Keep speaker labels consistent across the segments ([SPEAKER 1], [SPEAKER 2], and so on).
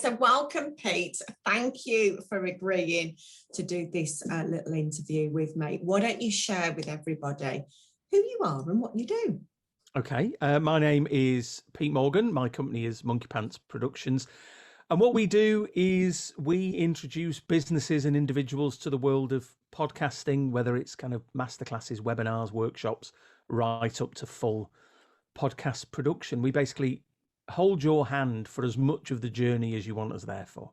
[SPEAKER 1] so welcome, Pete. Thank you for agreeing to do this little interview with me. Why don't you share with everybody who you are and what you do?
[SPEAKER 2] Okay, my name is Pete Morgan. My company is MonkeyPants Productions. And what we do is we introduce businesses and individuals to the world of podcasting, whether it's kind of masterclasses, webinars, workshops, right up to full podcast production. We basically hold your hand for as much of the journey as you want us there for.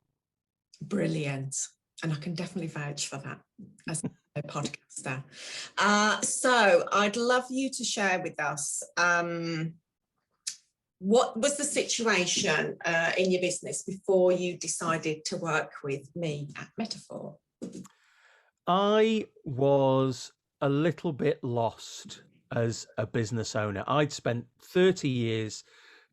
[SPEAKER 2] Brilliant.
[SPEAKER 1] And I can definitely vouch for that as a podcaster. So I'd love you to share with us what was the situation in your business before you decided to work with me at Meta4?
[SPEAKER 2] I was a little bit lost as a business owner. I'd spent 30 years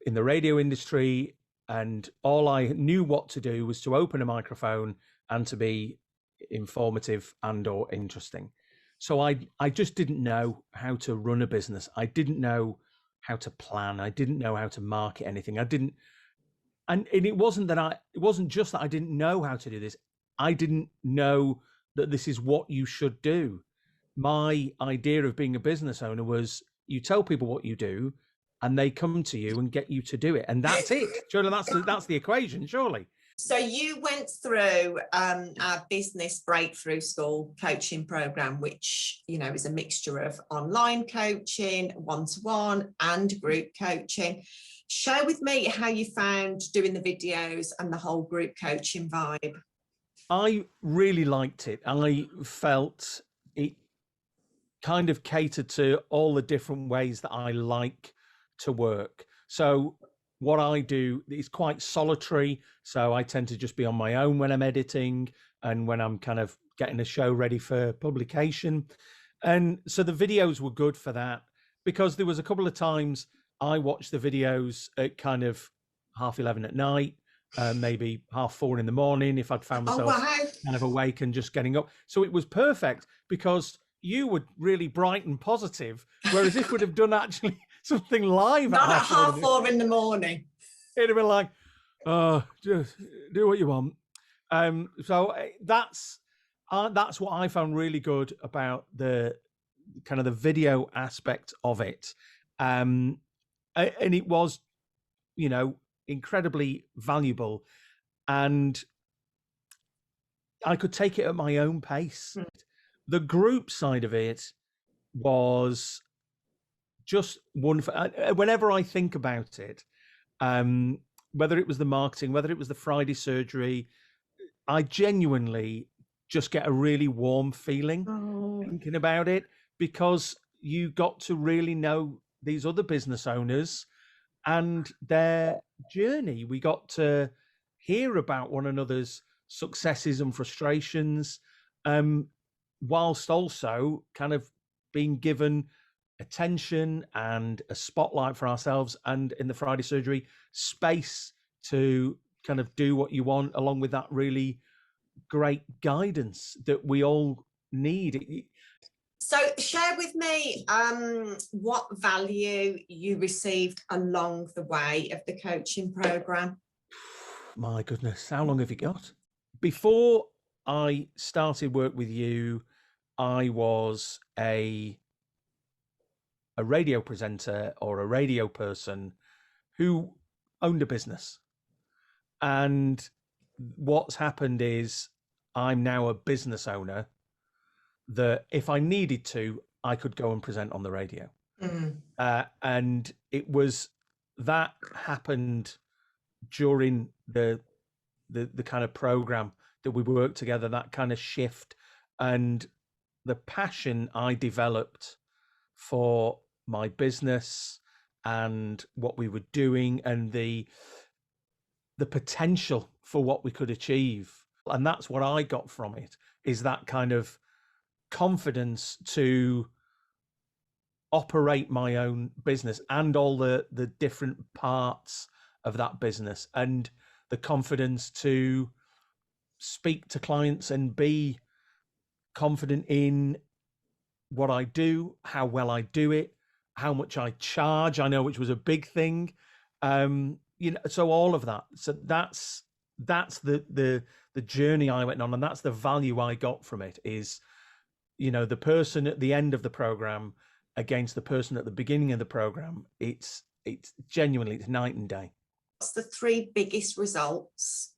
[SPEAKER 2] in the radio industry, and all I knew what to do was to open a microphone and to be informative and or interesting. So I just didn't know how to run a business. I didn't know how to plan. I didn't know how to market anything. And it wasn't just that I didn't know how to do this. I didn't know that this is what you should do. My idea of being a business owner was you tell people what you do and they come to you and get you to do it. And that's it. Surely that's the equation, surely.
[SPEAKER 1] So you went through our business breakthrough school coaching program, which, you know, is a mixture of online coaching, one-to-one and group coaching. Share with me how you found doing the videos and the whole group coaching vibe.
[SPEAKER 2] I really liked it. I felt it kind of catered to all the different ways that I like to work. So what I do is quite solitary. So I tend to just be on my own when I'm editing and when I'm kind of getting a show ready for publication. And so the videos were good for that, because there was a couple of times I watched the videos at kind of 11:30 at night, maybe 4:30 in the morning, if I'd found myself kind of awake and just getting up. So it was perfect because you were really bright and positive, whereas if we'd have done actually something live
[SPEAKER 1] not at 4:30 in the morning,
[SPEAKER 2] it'd have been like, oh, just do what you want. So that's what I found really good about the kind of the video aspect of it. And it was, you know, incredibly valuable, and I could take it at my own pace. The group side of it was just wonderful. Whenever I think about it, whether it was the marketing, whether it was the Friday surgery, I genuinely just get a really warm feeling thinking about it, because you got to really know these other business owners and their journey. We got to hear about one another's successes and frustrations, whilst also kind of being given attention and a spotlight for ourselves, and in the Friday surgery, space to kind of do what you want, along with that really great guidance that we all need.
[SPEAKER 1] So share with me what value you received along the way of the coaching program.
[SPEAKER 2] My goodness, how long have you got? Before I started work with you, I was a radio presenter or a radio person who owned a business. And what's happened is I'm now a business owner that if I needed to, I could go and present on the radio. And it was that happened during the kind of program that we worked together, that kind of shift, and the passion I developed for my business and what we were doing, and the potential for what we could achieve. And that's what I got from it, is that kind of confidence to operate my own business and all the different parts of that business, and the confidence to speak to clients and be confident in what I do, how well I do it, how much I charge, I know, which was a big thing. You know, so all of that. So that's that's the journey I went on, and that's the value I got from it. Is, you know, the person at the end of the program against the person at the beginning of the program. It's genuinely, it's night and day.
[SPEAKER 1] What's the 3 biggest results?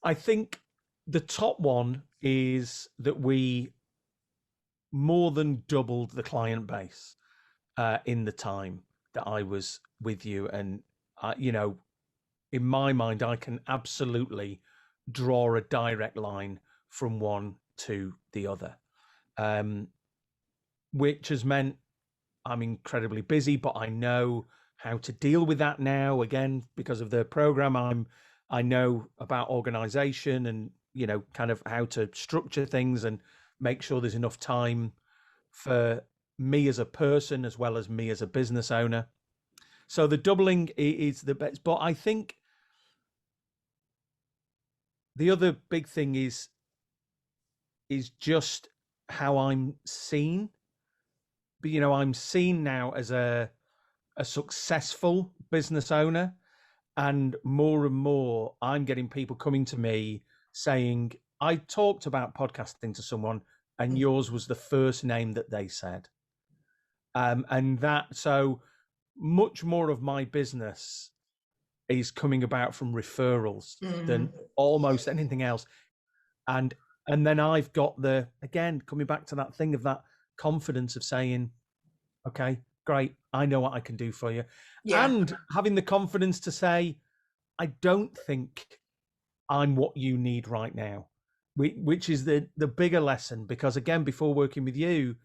[SPEAKER 2] I think the top one is that we more than doubled the client base in the time that I was with you. And, you know, in my mind, I can absolutely draw a direct line from one to the other, which has meant I'm incredibly busy, but I know how to deal with that now, again, because of the program. I know about organization and, you know, kind of how to structure things and make sure there's enough time for me as a person as well as me as a business owner. So the doubling is the best. But I think the other big thing is just how I'm seen. But, you know, I'm seen now as a successful business owner, and more I'm getting people coming to me saying, I talked about podcasting to someone and yours was the first name that they said. And that, so much more of my business is coming about from referrals than almost anything else. And then I've got again, coming back to that thing of that confidence of saying, okay, great, I know what I can do for you. Yeah. And having the confidence to say, I don't think I'm what you need right now, which is the bigger lesson. Because again, before working with you,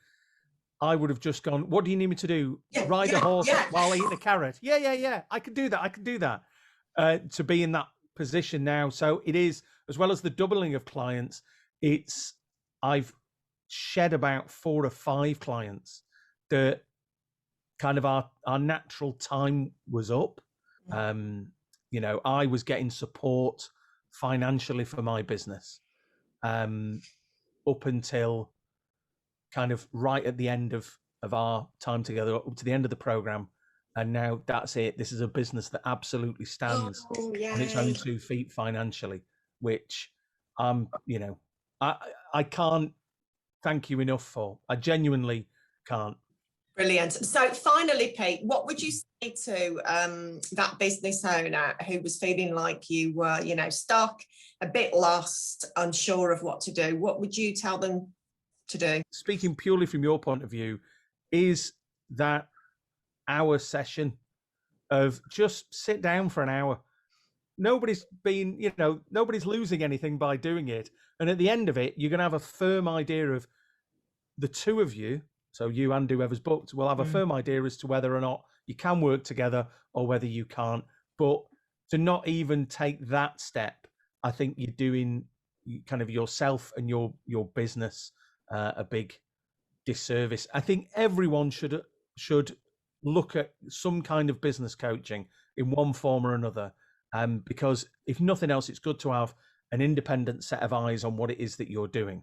[SPEAKER 2] I would have just gone, what do you need me to do? Ride a horse while eating a carrot. Yeah. I could do that. To be in that position now. So it is, as well as the doubling of clients, I've shed about 4 or 5 clients that kind of our natural time was up. You know, I was getting support financially for my business up until kind of right at the end of our time together, up to the end of the program. And now that's it. This is a business that absolutely stands on its own 2 feet financially, which you know, I can't thank you enough for. I genuinely can't.
[SPEAKER 1] Brilliant. So finally, Pete, what would you say to that business owner who was feeling like you were, you know, stuck, a bit lost, unsure of what to do? What would you tell them to do?
[SPEAKER 2] Speaking purely from your point of view, is that hour session of just sit down for an hour. Nobody's losing anything by doing it. And at the end of it, you're going to have a firm idea of the 2 of you. So you and whoever's booked will have a firm idea as to whether or not you can work together or whether you can't. But to not even take that step, I think you're doing kind of yourself and your business a big disservice. I think everyone should look at some kind of business coaching in one form or another, because if nothing else, it's good to have an independent set of eyes on what it is that you're doing.